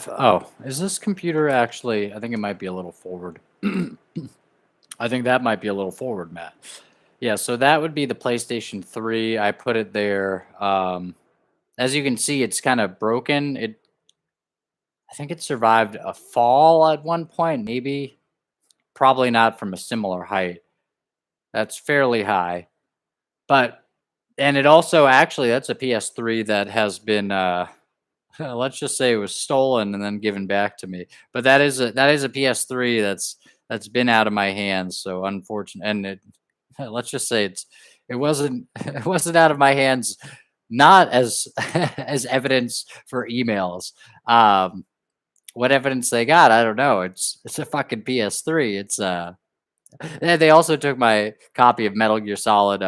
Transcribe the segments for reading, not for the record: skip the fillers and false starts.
Oh, is this computer actually? I think it might be a little forward. I think that might be a little forward, Matt. Yeah, so that would be the PlayStation 3. I put it there. As you can see, it's kind of broken. I think it survived a fall at one point, maybe. Probably not from a similar height. That's fairly high. But and it also actually that's a PS3 that has been let's just say it was stolen and then given back to me. But that is a PS3 that's been out of my hands. So unfortunate, and let's just say it wasn't it wasn't out of my hands, not as as evidence for emails. Um, what evidence they got, I don't know. It's a fucking PS3. They also took my copy of Metal Gear Solid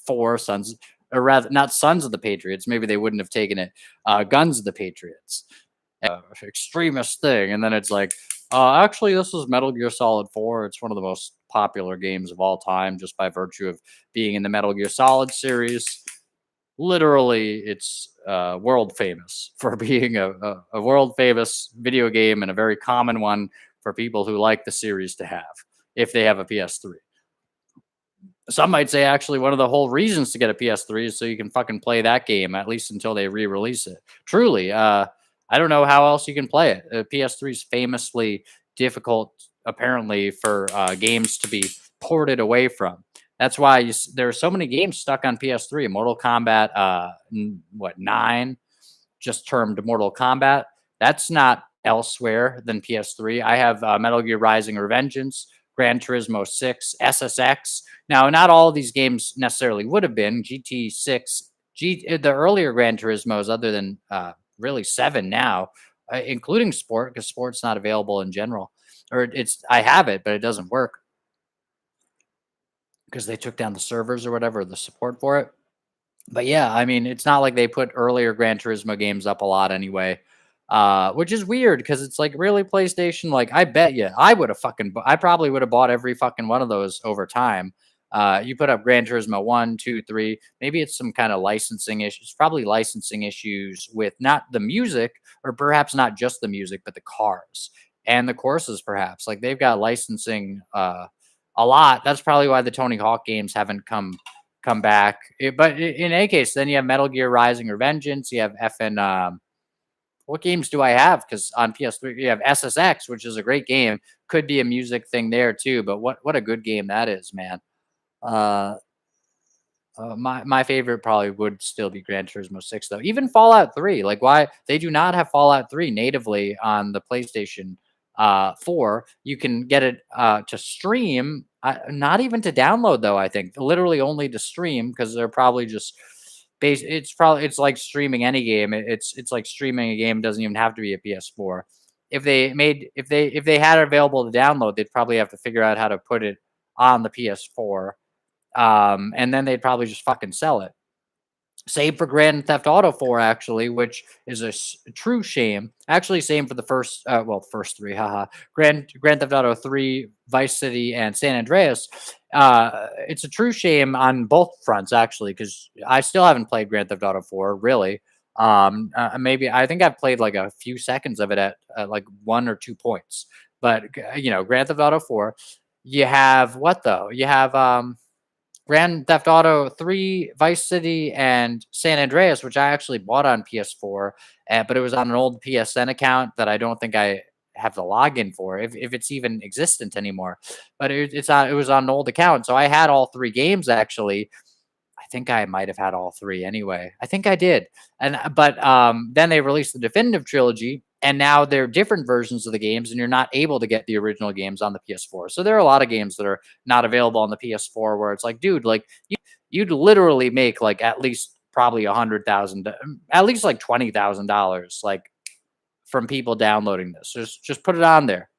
4 Sons, or rather, not Sons of the Patriots. Maybe they wouldn't have taken it. Guns of the Patriots, extremist thing, and then it's like, actually, this is Metal Gear Solid 4. It's one of the most popular games of all time, just by virtue of being in the Metal Gear Solid series. Literally, it's world famous for being a world famous video game and a very common one for people who like the series to have if they have a PS3. Some might say actually one of the whole reasons to get a PS3 is so you can fucking play that game at least until they re-release it. Truly, I don't know how else you can play it. PS3 is famously difficult, apparently, for games to be ported away from. That's why there are so many games stuck on PS3. Mortal Kombat, 9, just termed Mortal Kombat. That's not elsewhere than PS3. I have Metal Gear Rising: Revengeance, Gran Turismo 6, SSX. Now, not all of these games necessarily would have been GT6, the earlier Gran Turismos, other than really 7 now, including Sport, because Sport's not available in general. Or I have it, but it doesn't work because they took down the servers or whatever, the support for it. But yeah, I mean, it's not like they put earlier Gran Turismo games up a lot anyway, which is weird because it's like, really, PlayStation. Like, I bet you, I probably would have bought every fucking one of those over time. You put up Gran Turismo 1, 2, 3. Maybe it's some kind of licensing issues. Probably licensing issues with not the music, or perhaps not just the music, but the cars and the courses. Perhaps like they've got licensing a lot. That's probably why the Tony Hawk games haven't come back. But in any case, then you have Metal Gear Rising: Revengeance. You have FN. What games do I have? Because on PS3 you have SSX, which is a great game. Could be a music thing there too. But what a good game that is, man. Uh, my favorite probably would still be Gran Turismo 6, though. Even Fallout 3. Like, why they do not have Fallout 3 natively on the PlayStation 4. You can get it to stream, not even to download, though. I think literally only to stream, because they're probably just it's like streaming any game. It's like streaming a game doesn't even have to be a PS4. If they had it available to download, they'd probably have to figure out how to put it on the PS4, and then they'd probably just fucking sell it. Same for Grand Theft Auto 4, actually, which is a true shame. Actually, same for the first three, haha. Grand Theft Auto 3, Vice City, and San Andreas. It's a true shame on both fronts, actually, because I still haven't played Grand Theft Auto 4, really. Maybe I think I've played like a few seconds of it at like 1 or 2 points. But Grand Theft Auto 4. You have what though? You have Grand Theft Auto 3, Vice City, and San Andreas, which I actually bought on PS4, but it was on an old PSN account that I don't think I have the login for, if it's even existent anymore. But it was on an old account, so I had all 3 games actually. I think I might have had all 3 anyway. I think I did. But then they released the definitive trilogy, and now they're different versions of the games, and you're not able to get the original games on the PS4. So there are a lot of games that are not available on the PS4 where it's like, dude, like you'd literally make like at least probably 100,000, at least like $20,000, like from people downloading this. Just put it on there.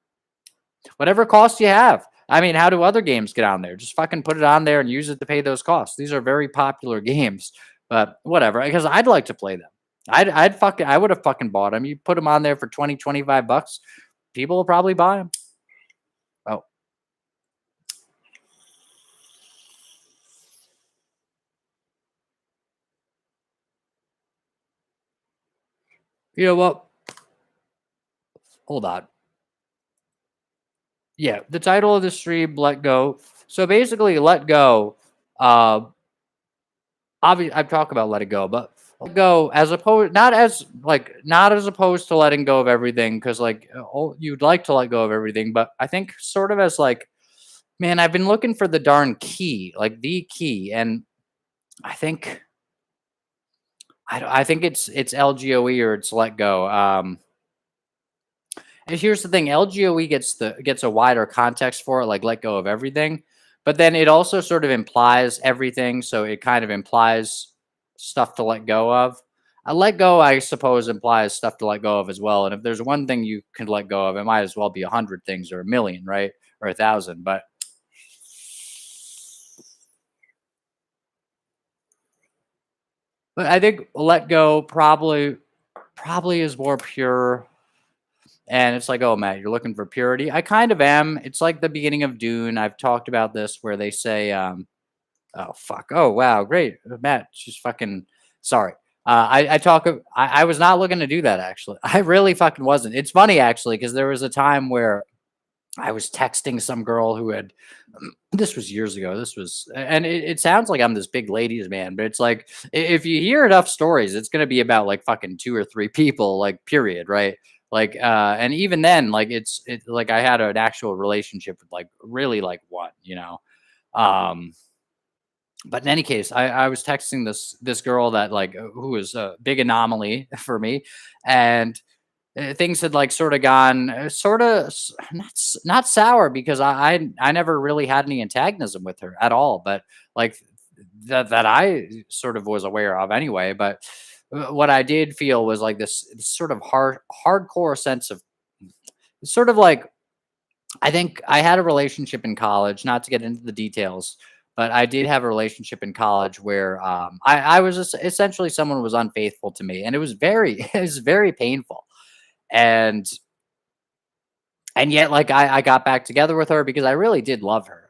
Whatever cost you have. I mean, how do other games get on there? Just fucking put it on there and use it to pay those costs. These are very popular games, but whatever, because I'd like to play them. I would have fucking bought them. You put them on there for 20, $25, people will probably buy them. Oh, you know what? Hold on. Yeah, the title of the stream, Let Go. So basically, Let Go. Uh, obviously, I've talked about Let It Go, but Let Go as opposed, not as opposed to letting go of everything, because like you'd like to let go of everything, but I think sort of as like, man, I've been looking for the darn key, like the key, and I think I think it's LGOE or it's Let Go. And here's the thing, LGOE gets a wider context for it, like let go of everything, but then it also sort of implies everything, so it kind of implies stuff to let go of. Let go, I suppose, implies stuff to let go of as well. And if there's one thing you can let go of, it might as well be 100 things or a million, right? Or 1,000. But I think let go probably is more pure. And it's like, oh, Matt, you're looking for purity. I kind of am. It's like the beginning of Dune. I've talked about this where they say, oh, fuck. Oh, wow. Great. Matt, she's fucking sorry. I talk, I was not looking to do that actually. I really fucking wasn't. It's funny actually, because there was a time where I was texting some girl who had, this was years ago. This was, and it sounds like I'm this big ladies man, but it's like, if you hear enough stories, it's going to be about like fucking two or three people, like, period. Right. Like, and even then, like, like I had an actual relationship with like really like one, um, but in any case, I was texting this girl that like who was a big anomaly for me, and things had like sort of gone sort of not sour because I never really had any antagonism with her at all, but like that I sort of was aware of anyway. But what I did feel was like this sort of hardcore sense of sort of like, I think I had a relationship in college, not to get into the details, but I did have a relationship in college where I was essentially someone who was unfaithful to me, and it was very it was very painful. And yet, like, I got back together with her because I really did love her.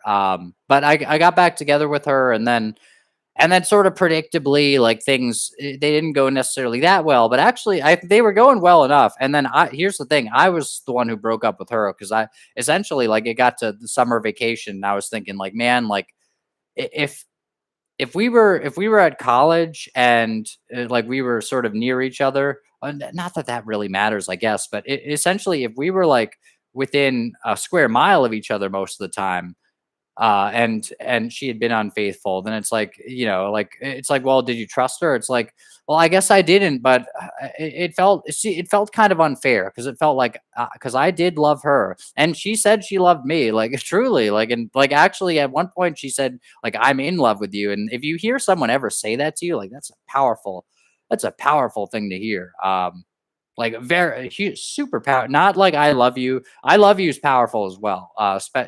But I got back together with her, and then sort of predictably, like, things, they didn't go necessarily that well, but actually they were going well enough. And then here's the thing, I was the one who broke up with her because I essentially, like, it got to the summer vacation and I was thinking like, man, like, if if we were at college and like we were sort of near each other, not that that really matters, I guess, but essentially, if we were like within a square mile of each other most of the time, and she had been unfaithful, then it's like, like, it's like, well, did you trust her? It's like, well, I guess I didn't, but it felt kind of unfair because it felt like, because I did love her and she said she loved me, like, truly, like, and like, actually at one point she said, like, I'm in love with you. And if you hear someone ever say that to you, like, that's a powerful thing to hear. Like, very huge, super power. Not like I love you. I love you is powerful as well.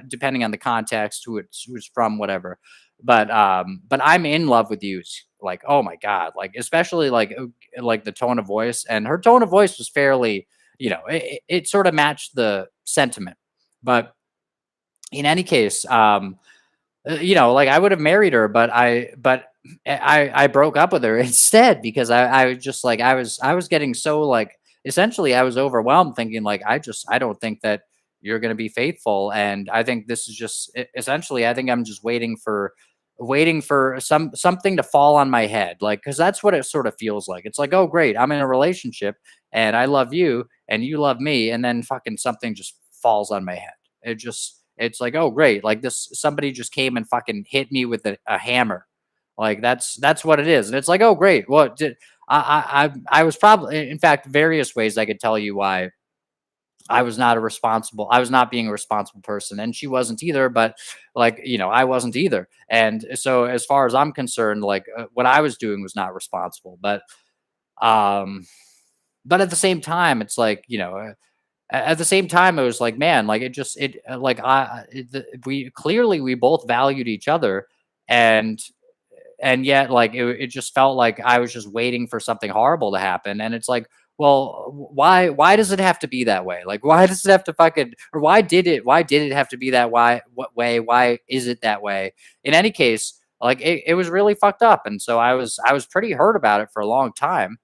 Depending on the context, who it's from, whatever. But I'm in love with you. Is like, oh my god, like, especially like the tone of voice, and her tone of voice was fairly, it sort of matched the sentiment. But in any case, like, I would have married her, but I broke up with her instead because I was just like, I was getting so, like, essentially I was overwhelmed thinking like, I don't think that you're going to be faithful, and I think this is just essentially, I think I'm just waiting for something to fall on my head, like, cuz that's what it sort of feels like. It's like, oh great, I'm in a relationship and I love you and you love me, and then fucking something just falls on my head. It's like, oh great, like, this somebody just came and fucking hit me with a hammer. Like, that's what it is. And it's like, oh great. What did I was probably, in fact, various ways I could tell you why I was not being a responsible person, and she wasn't either, but like, I wasn't either. And so as far as I'm concerned, like, what I was doing was not responsible. Um but at the same time, it's like, at the same time, it was like, man, like, it just it like we clearly, we both valued each other, and yet, like, it just felt like I was just waiting for something horrible to happen. And it's like, well, why does it have to be that way? Like, why does it have to fucking, or why did it have to be that, why is it that way? In any case, like, it was really fucked up, and so I was pretty hurt about it for a long time.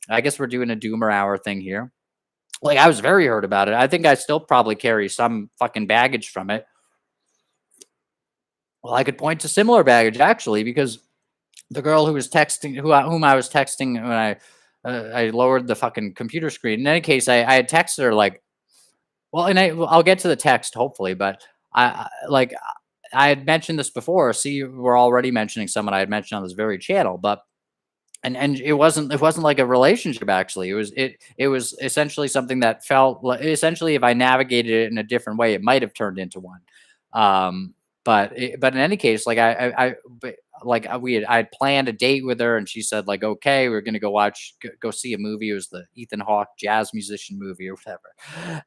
I guess we're doing a doomer hour thing here. Like, I was very hurt about it. I think I still probably carry some fucking baggage from it. Well, I could point to similar baggage actually, because the girl who was texting, whom I was texting when I lowered the fucking computer screen. In any case, I had texted her like, well, and I'll get to the text hopefully, but like I had mentioned this before. See, we're already mentioning someone I had mentioned on this very channel, but and it wasn't like a relationship actually. It was essentially something that felt like, essentially, if I navigated it in a different way, it might have turned into one. Um, but in any case, like like I had planned a date with her, and she said like, okay, we're gonna go see a movie. It was the Ethan Hawke jazz musician movie or whatever,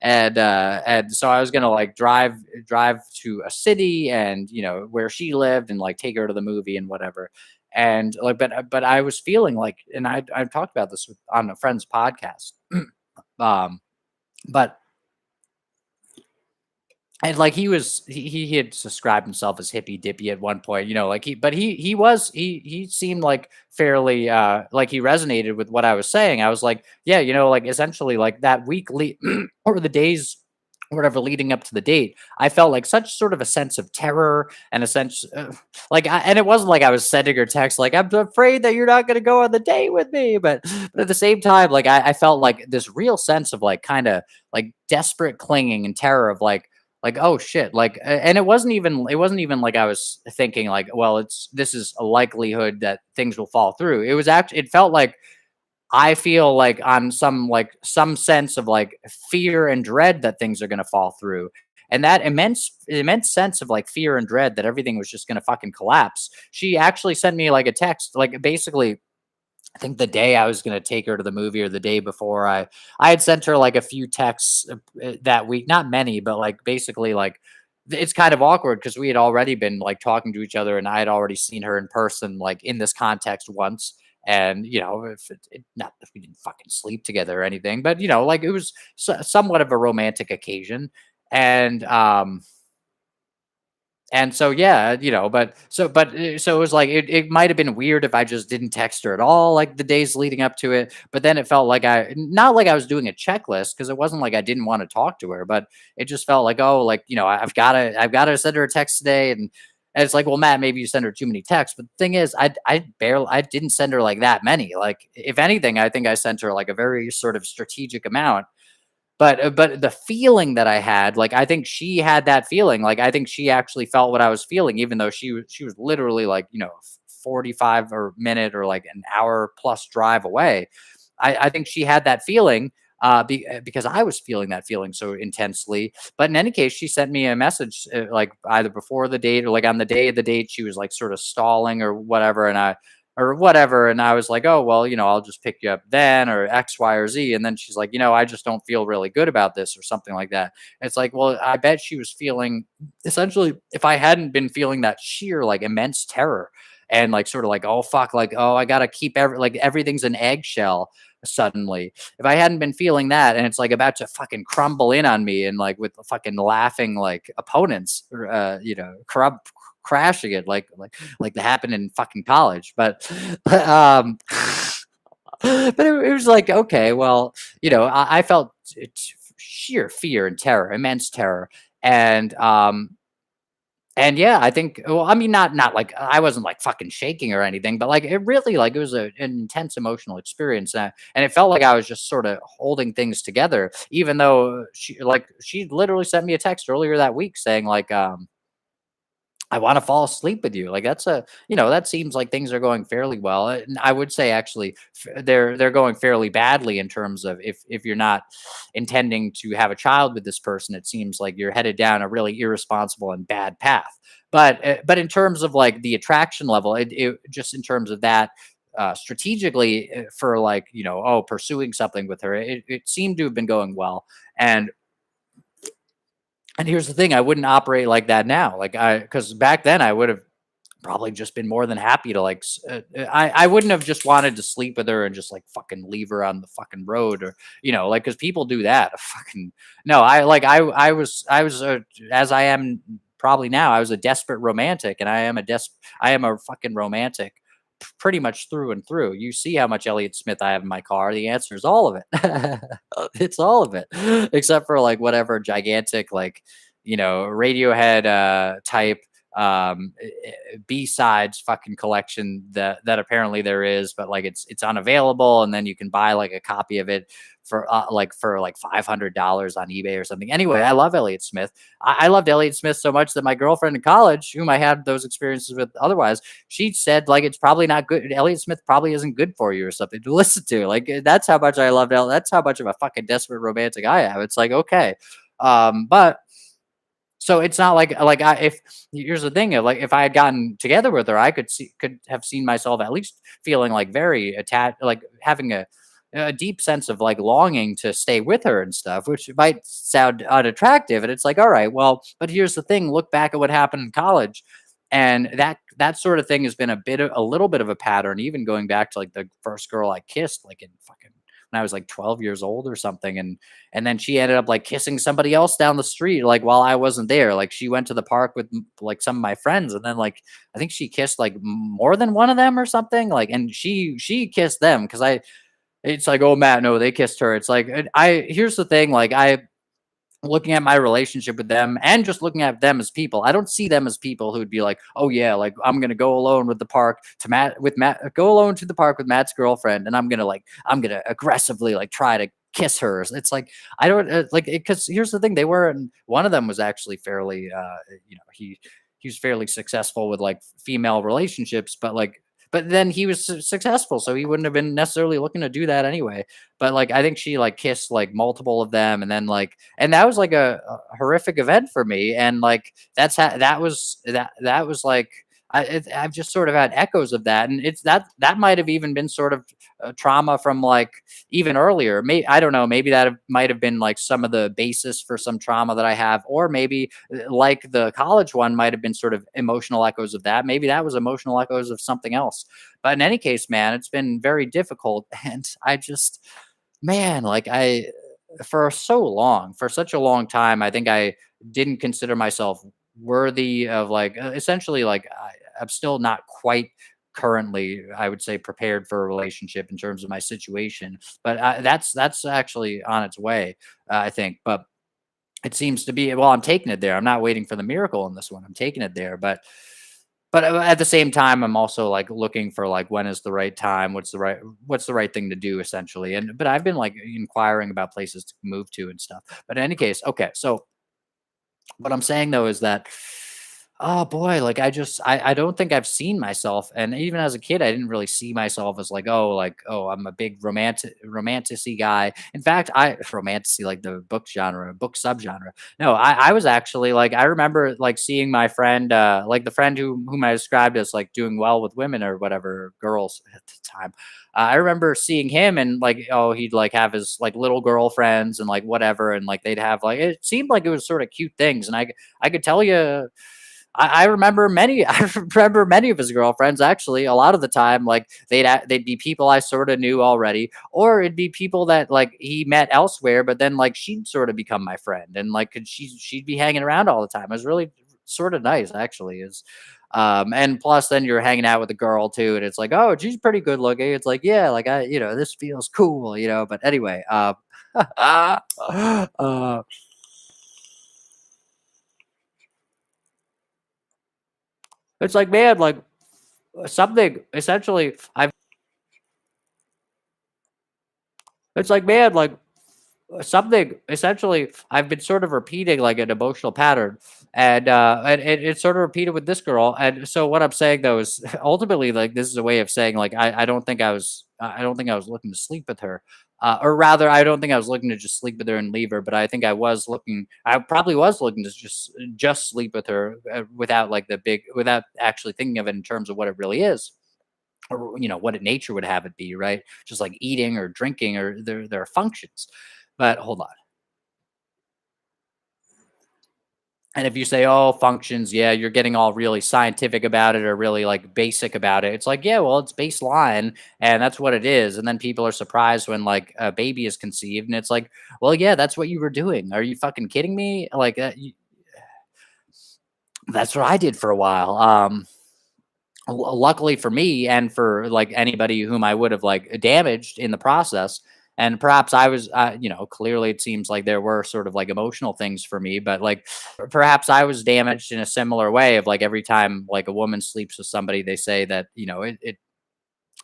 and so I was gonna like drive to a city and where she lived and like take her to the movie and whatever. And like, but I was feeling like, and I've talked about this on a friend's podcast, um, but and like he had described himself as hippy dippy at one point, like he seemed like fairly like he resonated with what I was saying. I was like, yeah, like essentially like that week or the days or whatever leading up to the date, I felt like such sort of a sense of terror and a sense and it wasn't like I was sending her text like, I'm afraid that you're not going to go on the date with me, but at the same time, like I felt like this real sense of like kind of like desperate clinging and terror of like, oh shit, like and it wasn't even like I was thinking like, well, this is a likelihood that things will fall through. It felt like I feel like on some sense of like fear and dread that things are going to fall through. And that immense sense of like fear and dread that everything was just going to fucking collapse. She actually sent me like a text, like basically I think the day I was gonna take her to the movie or the day before, I had sent her like a few texts that week, not many, but like basically like it's kind of awkward because we had already been like talking to each other, and I had already seen her in person, like in this context once. And if not if we didn't fucking sleep together or anything, but like it was somewhat of a romantic occasion, and so yeah, so it was like it might have been weird if I just didn't text her at all, like the days leading up to it. But then it felt like not like I was doing a checklist, because it wasn't like I didn't want to talk to her, but it just felt like, oh, like I've gotta send her a text today, and it's like, well, Matt, maybe you send her too many texts. But the thing is, I didn't send her like that many. Like if anything, I think I sent her like a very sort of strategic amount. But the feeling that I had, like, I think she had that feeling. Like, I think she actually felt what I was feeling, even though she was literally like, 45 or minute or like an hour plus drive away. I think she had that feeling because I was feeling that feeling so intensely. But in any case, she sent me a message like either before the date or like on the day of the date. She was like sort of stalling or whatever. And I was like, oh, well, I'll just pick you up then or X, Y, or Z. And then she's like, I just don't feel really good about this or something like that. And it's like, well, I bet she was feeling essentially, if I hadn't been feeling that sheer, like immense terror and like sort of like, oh, fuck, like, oh, I got to keep like everything's an eggshell suddenly. If I hadn't been feeling that and it's like about to fucking crumble in on me and like with fucking laughing like opponents, crashing it like that happened in fucking college. But but it was like, okay, well, I felt sheer fear and terror, immense terror, and and yeah, I think, well, I mean, not like I wasn't like fucking shaking or anything, but like it really like it was an intense emotional experience, and it felt like I was just sort of holding things together, even though she literally sent me a text earlier that week saying like, I want to fall asleep with you. Like that seems like things are going fairly well. And I would say actually they're going fairly badly in terms of if you're not intending to have a child with this person, it seems like you're headed down a really irresponsible and bad path. But in terms of like the attraction level, it just in terms of that strategically for like, pursuing something with her, it seemed to have been going well. And here's the thing, I wouldn't operate like that now. Like because back then I would have probably just been more than happy to like I wouldn't have just wanted to sleep with her and just like fucking leave her on the fucking road, or like because people do that. Fucking no, I was as I am probably now. I was a desperate romantic, and I am a fucking romantic. pretty much through and through. You see how much Elliott Smith I have in my car. The answer is all of it. It's all of it, except for like whatever gigantic like Radiohead type B-sides fucking collection that apparently there is, but like it's unavailable, and then you can buy like a copy of it for like $500 on eBay or something. Anyway, I love Elliott Smith. I loved Elliott Smith so much that my girlfriend in college, whom I had those experiences with otherwise, she said like it's probably not good. Elliott Smith probably isn't good for you or something to listen to. Like that's how much I loved That's how much of a fucking desperate romantic I am. It's like okay, but so it's not like I if here's the thing, like, if I had gotten together with her, I could have seen myself at least feeling, like, very attached, like, having a deep sense of, like, longing to stay with her and stuff, which might sound unattractive, and it's like, "Alright, well" but here's the thing, look back at what happened in college, and that sort of thing has been a little bit of a pattern, even going back to, like, the first girl I kissed, like, in fucking when I was, like, 12 years old or something, and then she ended up, like, kissing somebody else down the street, like, while I wasn't there. Like, she went to the park with, like, some of my friends, and then, like, I think she kissed, like, more than one of them or something, like, and she kissed them because I it's like, "Oh, Matt, no, they kissed her." It's like, I here's the thing, like, I looking at my relationship with them and just looking at them as people. I don't see them as people who'd be like, "Oh yeah, like I'm gonna go alone with the park to Matt, go alone to the park with Matt's girlfriend, and I'm gonna aggressively like try to kiss her." It's like I don't like it because here's the thing: they were and one of them was actually fairly, he was fairly successful with like female relationships, but then he was successful, so he wouldn't have been necessarily looking to do that anyway. But like, I think she like kissed like multiple of them, and then like, and that was like a horrific event for me. And like, that was like, I've just sort of had echoes of that, and that might have even been sort of trauma from like even earlier. May I don't know, maybe might have been like some of the basis for some trauma that I have, or maybe like the college one might have been sort of emotional echoes of that. Maybe that was emotional echoes of something else. But in any case, man, it's been very difficult, and I just man, like I for so long, for such a long time, I think I didn't consider myself worthy of like essentially like I'm still not quite currently I would say prepared for a relationship in terms of my situation, but that's actually on its way, I think. But it seems to be well, I'm taking it there. I'm not waiting for the miracle in this one. I'm taking it there, but at the same time, I'm also like looking for like when is the right time, what's the right thing to do essentially. And but I've been like inquiring about places to move to and stuff. But in any case, okay, so what I'm saying though is that, oh boy, like I don't think I've seen myself, and even as a kid, I didn't really see myself as like oh I'm a big romanticy guy. In fact, I romanticy like the book genre, book subgenre. No, I was actually like I remember like seeing my friend, like the friend whom I described as like doing well with women or whatever girls at the time. I remember seeing him and like, oh, he'd like have his like little girlfriends and like whatever, and like they'd have like it seemed like it was sort of cute things, and I could tell you I remember many I remember many of his girlfriends actually a lot of the time, like, they'd be people I sorta knew already, or it'd be people that, like, he met elsewhere, but then, like, she'd sorta become my friend, and, like, and she'd be hanging around all the time. It was really sorta nice, actually, is and plus then you're hanging out with a girl too, and it's like, "Oh, she's pretty good looking." It's like, "Yeah, like, this feels cool," but anyway, uh it's like, man, like, something essentially I've it's like, man, like, something essentially I've been sort of repeating like an emotional pattern, and it's sort of repeated with this girl. And so what I'm saying though is ultimately like this is a way of saying like I don't think I don't think I was looking to sleep with her. Or rather, I don't think I was looking to just sleep with her and leave her, but I think I probably was looking to just sleep with her without like without actually thinking of it in terms of what it really is, or what nature would have it be, right? Just like eating or drinking or their functions. But hold on. And if you say, oh, functions, yeah, you're getting all really scientific about it or really like basic about it. It's like, yeah, well, it's baseline and that's what it is. And then people are surprised when like a baby is conceived, and it's like, well, yeah, that's what you were doing. Are you fucking kidding me? Like, that's what I did for a while. luckily for me and for like anybody whom I would have like damaged in the process. And perhaps I was, clearly it seems like there were sort of like emotional things for me, but like perhaps I was damaged in a similar way of like every time like a woman sleeps with somebody, they say that, it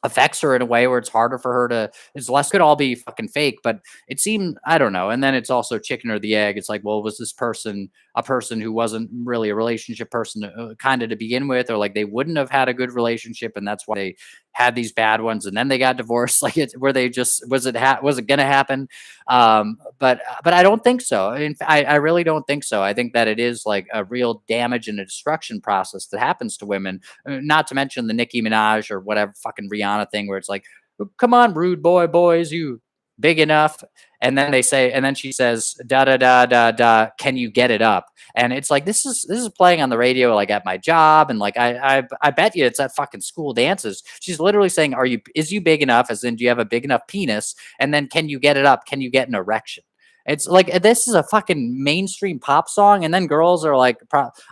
affects her in a way where it's harder for her to it's less could all be fucking fake, but it seemed I don't know. And then it's also chicken or the egg. It's like, well, was this person a person who wasn't really a relationship person kind of to begin with, or like they wouldn't have had a good relationship and that's why they had these bad ones and then they got divorced? Like it where they just was it gonna happen? But I don't think so. I really don't think so. I think that it is like a real damage and a destruction process that happens to women, not to mention the Nicki Minaj or whatever fucking Rihanna thing where it's like, "Come on, rude boy, boys, you big enough." And then and then she says, "Da da da da da. Can you get it up?" And it's like this is playing on the radio like at my job, and like I bet you it's at fucking school dances. She's literally saying, Is you big enough? As in, do you have a big enough penis? And then can you get it up? Can you get an erection? It's like this is a fucking mainstream pop song, and then girls are like,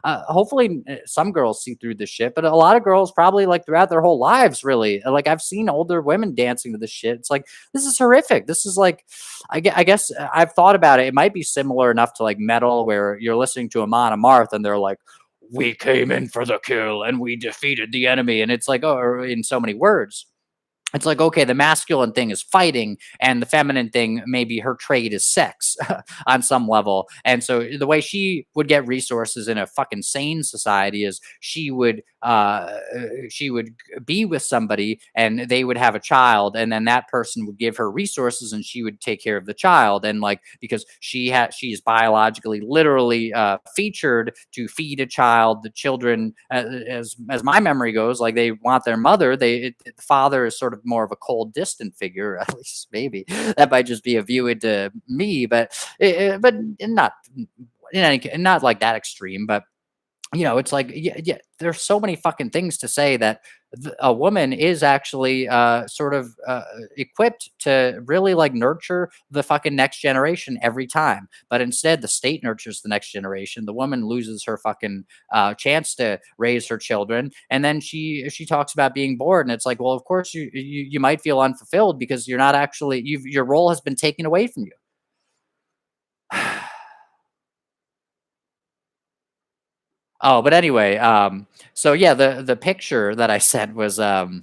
hopefully, some girls see through this shit, but a lot of girls probably like throughout their whole lives, really. Like I've seen older women dancing to this shit. It's like this is horrific. This is like, I guess I've thought about it. It might be similar enough to like metal, where you're listening to Amon Amarth, and they're like, "We came in for the kill, and we defeated the enemy," and it's like, oh, or in so many words it's like, okay, the masculine thing is fighting and the feminine thing, maybe her trade is sex on some level. And so the way she would get resources in a fucking sane society is she would be with somebody and they would have a child, and then that person would give her resources and she would take care of the child. And like, because she is biologically literally featured to feed a child. The children, as my memory goes, like they want their mother. The father is sort of more of a cold, distant figure. At least maybe that might just be a view into me, but not not like that extreme. But it's like, yeah, there's so many fucking things to say that a woman is actually sort of equipped to really like nurture the fucking next generation every time. But instead, the state nurtures the next generation. The woman loses her fucking chance to raise her children, and then she talks about being bored, and it's like, well, of course you might feel unfulfilled because you're not actually your role has been taken away from you. Oh, but anyway, so yeah, the picture that I sent was I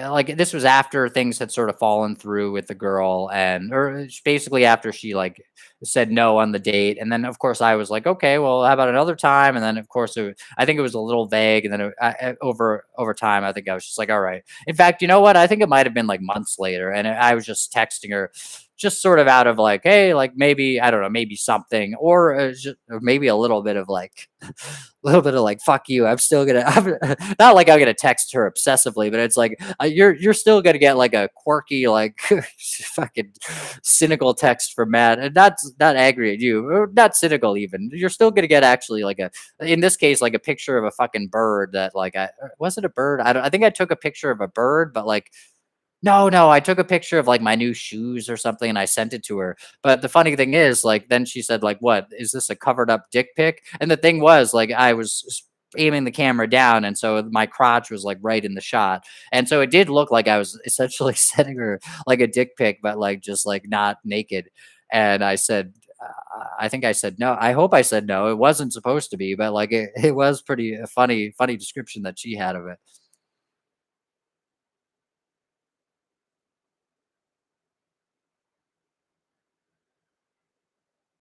like this was after things had sort of fallen through with the girl, and or basically after she like said no on the date. And then of course I was like, okay, well, how about another time? And then of course I think it was a little vague, and then over time I think I was just like, all right. In fact, you know what? I think it might have been like months later, and I was just texting her, just sort of out of like, hey, like maybe I don't know, maybe something, or maybe a little bit of like little bit of like fuck you. I'm still gonna not like I'm gonna text her obsessively, but it's like you're still gonna get like a quirky like fucking cynical text from Matt, and not angry at you, or not cynical even. You're still gonna get actually like a in this case like a picture of a fucking bird that like was it a bird? I don't. I think I took a picture of a bird, but like no, I took a picture of, like, my new shoes or something, and I sent it to her. But the funny thing is, like, then she said, like, "What? Is this a covered up dick pic?" And the thing was, like, I was aiming the camera down, and so my crotch was, like, right in the shot. And so it did look like I was essentially sending her, like, a dick pic, but, like, just, like, not naked. And I said, I think I said no. I hope I said no. It wasn't supposed to be, but, like, it was pretty funny description that she had of it.